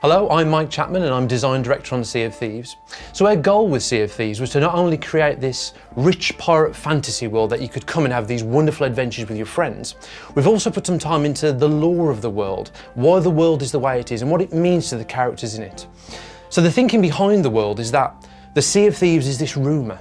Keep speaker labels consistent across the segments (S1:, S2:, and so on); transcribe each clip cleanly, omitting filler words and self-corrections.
S1: Hello, I'm Mike Chapman and I'm Design Director on Sea of Thieves. So our goal with Sea of Thieves was to not only create this rich pirate fantasy world that you could come and have these wonderful adventures with your friends, we've also put some time into the lore of the world, why the world is the way it is and what it means to the characters in it. So the thinking behind the world is that the Sea of Thieves is this rumour.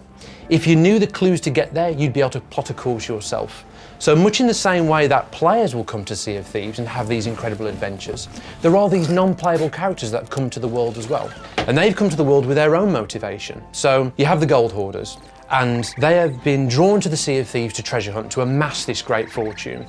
S1: If you knew the clues to get there, you'd be able to plot a course yourself. So much in the same way that players will come to Sea of Thieves and have these incredible adventures, there are these non-playable characters that come to the world as well. And they've come to the world with their own motivation. So you have the gold hoarders, and they have been drawn to the Sea of Thieves to treasure hunt, to amass this great fortune.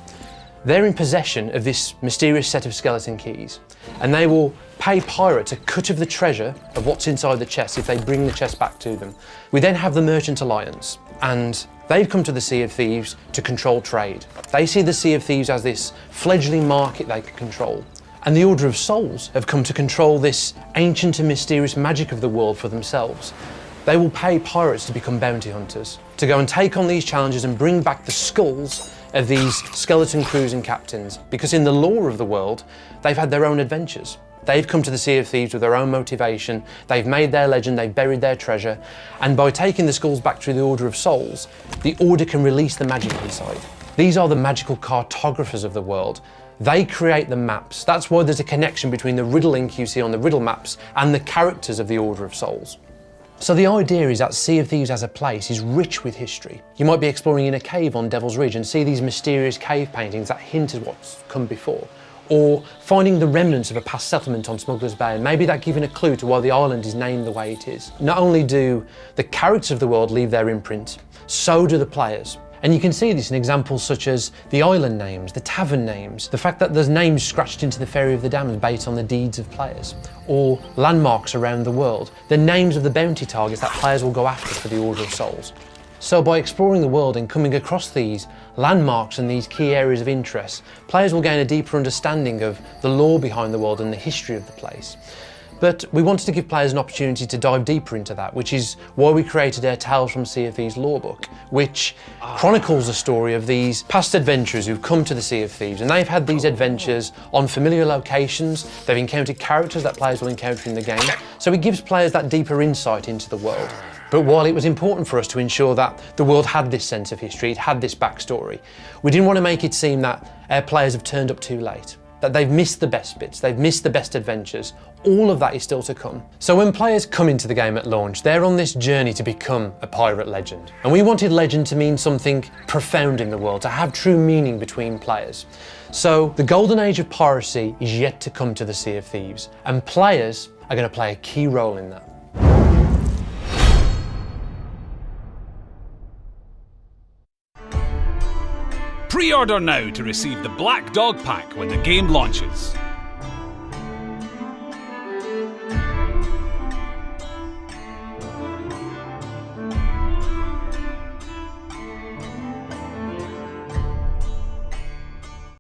S1: They're in possession of this mysterious set of skeleton keys, and they will pay pirates a cut of the treasure of what's inside the chest if they bring the chest back to them. We then have the Merchant Alliance, and they've come to the Sea of Thieves to control trade. They see the Sea of Thieves as this fledgling market they can control. And the Order of Souls have come to control this ancient and mysterious magic of the world for themselves. They will pay pirates to become bounty hunters, to go and take on these challenges and bring back the skulls of these skeleton crews and captains, because in the lore of the world, they've had their own adventures. They've come to the Sea of Thieves with their own motivation, they've made their legend, they've buried their treasure, and by taking the skulls back through the Order of Souls, the Order can release the magic inside. These are the magical cartographers of the world. They create the maps. That's why there's a connection between the riddle ink you see on the riddle maps and the characters of the Order of Souls. So the idea is that Sea of Thieves as a place is rich with history. You might be exploring in a cave on Devil's Ridge and see these mysterious cave paintings that hint at what's come before. Or finding the remnants of a past settlement on Smuggler's Bay, and maybe that giving a clue to why the island is named the way it is. Not only do the characters of the world leave their imprint, so do the players. And you can see this in examples such as the island names, the tavern names, the fact that there's names scratched into the Ferry of the Damned based on the deeds of players, or landmarks around the world, the names of the bounty targets that players will go after for the Order of Souls. So by exploring the world and coming across these landmarks and these key areas of interest, players will gain a deeper understanding of the lore behind the world and the history of the place. But we wanted to give players an opportunity to dive deeper into that, which is why we created our Tales from Sea of Thieves lore book, which chronicles the story of these past adventurers who've come to the Sea of Thieves, and they've had these adventures on familiar locations, they've encountered characters that players will encounter in the game, so it gives players that deeper insight into the world. But while it was important for us to ensure that the world had this sense of history, it had this backstory, we didn't want to make it seem that our players have turned up too late, that they've missed the best bits, they've missed the best adventures. All of that is still to come. So when players come into the game at launch, they're on this journey to become a pirate legend. And we wanted legend to mean something profound in the world, to have true meaning between players. So the golden age of piracy is yet to come to the Sea of Thieves, and players are going to play a key role in that.
S2: Pre-order now to receive the Black Dog Pack when the game launches.